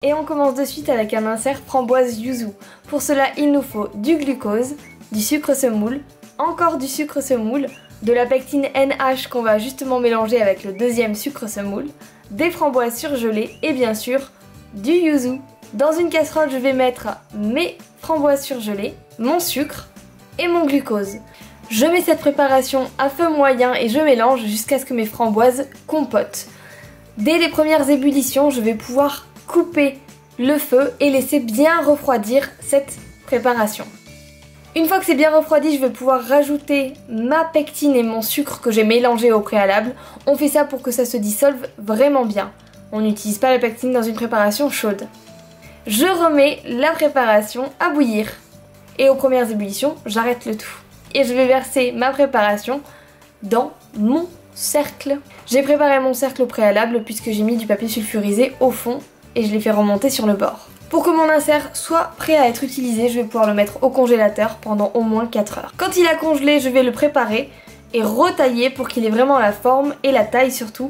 Et on commence de suite avec un insert framboise yuzu. Pour cela, il nous faut du glucose, du sucre semoule, encore du sucre semoule, de la pectine NH qu'on va justement mélanger avec le deuxième sucre semoule, des framboises surgelées et bien sûr du yuzu. Dans une casserole, je vais mettre mes framboises surgelées, mon sucre et mon glucose. Je mets cette préparation à feu moyen et je mélange jusqu'à ce que mes framboises compotent. Dès les premières ébullitions, je vais pouvoir couper le feu et laisser bien refroidir cette préparation. Une fois que c'est bien refroidi, je vais pouvoir rajouter ma pectine et mon sucre que j'ai mélangé au préalable. On fait ça pour que ça se dissolve vraiment bien. On n'utilise pas la pectine dans une préparation chaude. Je remets la préparation à bouillir. Et aux premières ébullitions, j'arrête le tout. Et je vais verser ma préparation dans mon cercle. J'ai préparé mon cercle au préalable puisque j'ai mis du papier sulfurisé au fond et je l'ai fait remonter sur le bord. Pour que mon insert soit prêt à être utilisé, je vais pouvoir le mettre au congélateur pendant au moins 4 heures. Quand il a congelé, je vais le préparer et retailler pour qu'il ait vraiment la forme et la taille surtout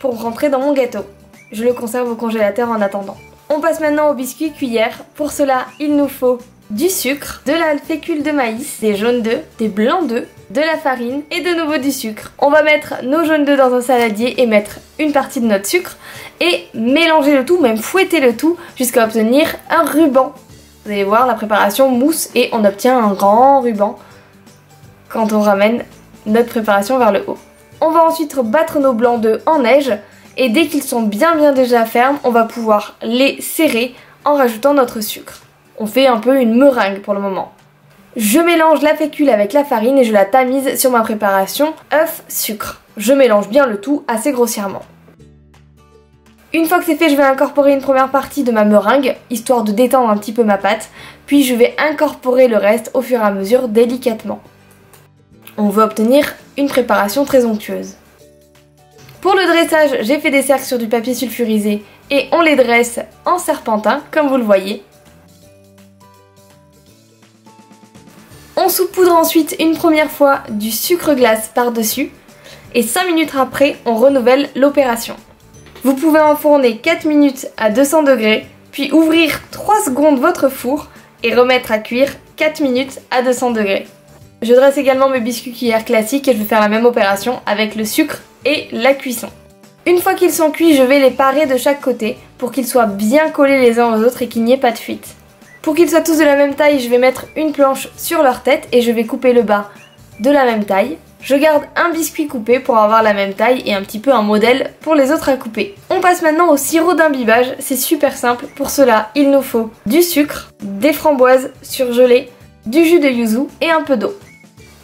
pour rentrer dans mon gâteau. Je le conserve au congélateur en attendant. On passe maintenant au biscuit cuillère. Pour cela, il nous faut du sucre, de la fécule de maïs, des jaunes d'œufs, des blancs d'œufs, de la farine et de nouveau du sucre. On va mettre nos jaunes d'œufs dans un saladier et mettre une partie de notre sucre et mélanger le tout, même fouetter le tout jusqu'à obtenir un ruban. Vous allez voir, la préparation mousse et on obtient un grand ruban quand on ramène notre préparation vers le haut. On va ensuite battre nos blancs d'œufs en neige et dès qu'ils sont bien déjà fermes, on va pouvoir les serrer en rajoutant notre sucre. On fait un peu une meringue pour le moment. Je mélange la fécule avec la farine et je la tamise sur ma préparation œuf, sucre. Je mélange bien le tout assez grossièrement. Une fois que c'est fait, je vais incorporer une première partie de ma meringue, histoire de détendre un petit peu ma pâte, puis je vais incorporer le reste au fur et à mesure délicatement. On veut obtenir une préparation très onctueuse. Pour le dressage, j'ai fait des cercles sur du papier sulfurisé et on les dresse en serpentin, comme vous le voyez. On saupoudre ensuite une première fois du sucre glace par-dessus et 5 minutes après, on renouvelle l'opération. Vous pouvez enfourner 4 minutes à 200 degrés, puis ouvrir 3 secondes votre four et remettre à cuire 4 minutes à 200 degrés. Je dresse également mes biscuits cuillères classiques et je vais faire la même opération avec le sucre et la cuisson. Une fois qu'ils sont cuits, je vais les parer de chaque côté pour qu'ils soient bien collés les uns aux autres et qu'il n'y ait pas de fuite. Pour qu'ils soient tous de la même taille, je vais mettre une planche sur leur tête et je vais couper le bas de la même taille. Je garde un biscuit coupé pour avoir la même taille et un petit peu un modèle pour les autres à couper. On passe maintenant au sirop d'imbibage, c'est super simple. Pour cela, il nous faut du sucre, des framboises surgelées, du jus de yuzu et un peu d'eau.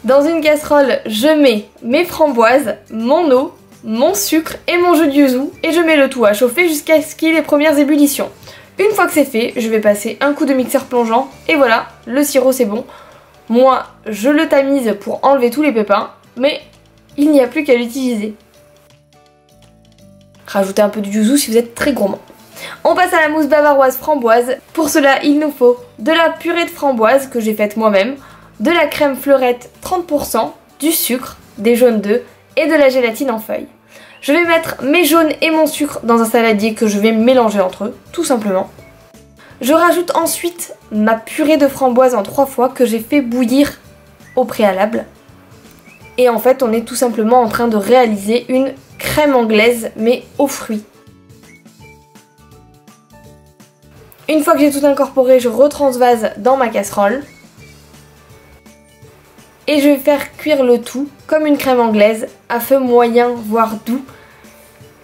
Dans une casserole, je mets mes framboises, mon eau, mon sucre et mon jus de yuzu et je mets le tout à chauffer jusqu'à ce qu'il y ait les premières ébullitions. Une fois que c'est fait, je vais passer un coup de mixeur plongeant et voilà, le sirop c'est bon. Moi, je le tamise pour enlever tous les pépins, mais il n'y a plus qu'à l'utiliser. Rajoutez un peu de yuzu si vous êtes très gourmand. On passe à la mousse bavaroise framboise. Pour cela, il nous faut de la purée de framboise que j'ai faite moi-même, de la crème fleurette 30%, du sucre, des jaunes d'œufs et de la gélatine en feuilles. Je vais mettre mes jaunes et mon sucre dans un saladier que je vais mélanger entre eux, tout simplement. Je rajoute ensuite ma purée de framboise en 3 fois que j'ai fait bouillir au préalable. Et en fait, on est tout simplement en train de réaliser une crème anglaise, mais aux fruits. Une fois que j'ai tout incorporé, je retransvase dans ma casserole. Et je vais faire cuire le tout comme une crème anglaise à feu moyen voire doux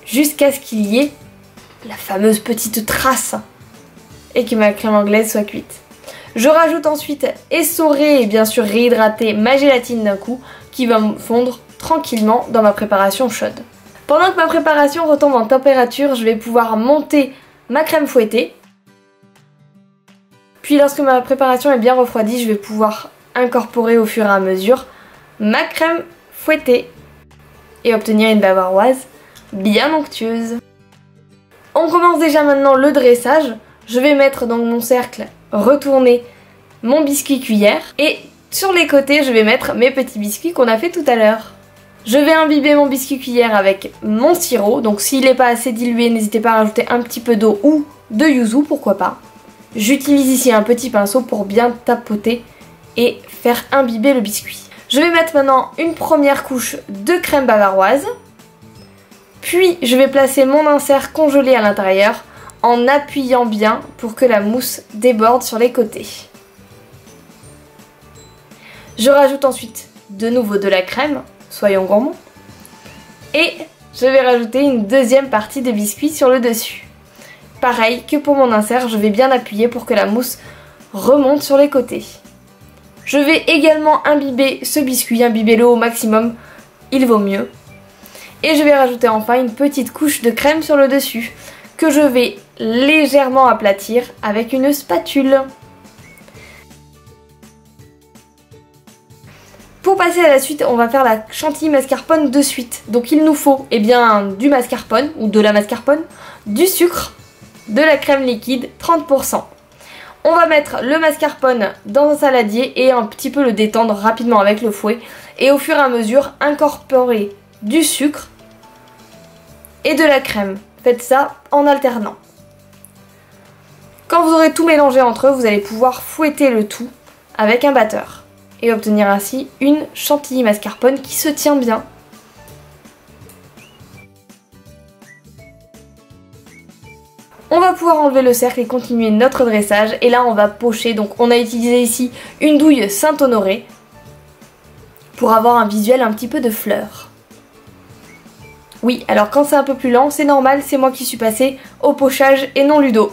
jusqu'à ce qu'il y ait la fameuse petite trace et que ma crème anglaise soit cuite. Je rajoute ensuite essoré et bien sûr réhydraté ma gélatine d'un coup qui va fondre tranquillement dans ma préparation chaude. Pendant que ma préparation retombe en température, je vais pouvoir monter ma crème fouettée. Puis lorsque ma préparation est bien refroidie, je vais pouvoir incorporer au fur et à mesure ma crème fouettée et obtenir une bavaroise bien onctueuse. On commence déjà maintenant le dressage. Je vais mettre dans mon cercle, retourner mon biscuit cuillère et sur les côtés je vais mettre mes petits biscuits qu'on a fait tout à l'heure. Je vais imbiber mon biscuit cuillère avec mon sirop, donc s'il n'est pas assez dilué, n'hésitez pas à rajouter un petit peu d'eau ou de yuzu, pourquoi pas. J'utilise ici un petit pinceau pour bien tapoter et faire imbiber le biscuit. Je vais mettre maintenant une première couche de crème bavaroise. Puis je vais placer mon insert congelé à l'intérieur en appuyant bien pour que la mousse déborde sur les côtés. Je rajoute ensuite de nouveau de la crème, soyons gourmands. Et je vais rajouter une deuxième partie de biscuit sur le dessus. Pareil que pour mon insert, je vais bien appuyer pour que la mousse remonte sur les côtés. Je vais également imbiber ce biscuit, imbibez-le au maximum, il vaut mieux. Et je vais rajouter enfin une petite couche de crème sur le dessus, que je vais légèrement aplatir avec une spatule. Pour passer à la suite, on va faire la chantilly mascarpone de suite. Donc il nous faut du mascarpone ou de la mascarpone, du sucre, de la crème liquide 30%. On va mettre le mascarpone dans un saladier et un petit peu le détendre rapidement avec le fouet. Et au fur et à mesure, incorporer du sucre et de la crème. Faites ça en alternant. Quand vous aurez tout mélangé entre eux, vous allez pouvoir fouetter le tout avec un batteur. Et obtenir ainsi une chantilly mascarpone qui se tient bien. On va pouvoir enlever le cercle et continuer notre dressage. Et là on va pocher, donc on a utilisé ici une douille Saint-Honoré pour avoir un visuel un petit peu de fleurs. Oui, alors quand c'est un peu plus lent, c'est normal, c'est moi qui suis passée au pochage et non Ludo.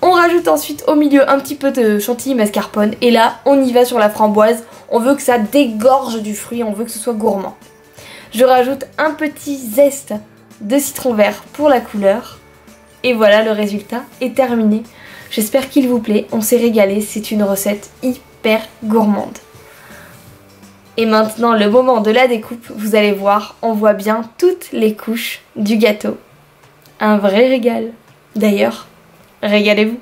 On rajoute ensuite au milieu un petit peu de chantilly mascarpone et là on y va sur la framboise. On veut que ça dégorge du fruit, on veut que ce soit gourmand. Je rajoute un petit zeste de citron vert pour la couleur. Et voilà, le résultat est terminé. J'espère qu'il vous plaît, on s'est régalé, c'est une recette hyper gourmande. Et maintenant le moment de la découpe, vous allez voir, on voit bien toutes les couches du gâteau. Un vrai régal. D'ailleurs, régalez-vous.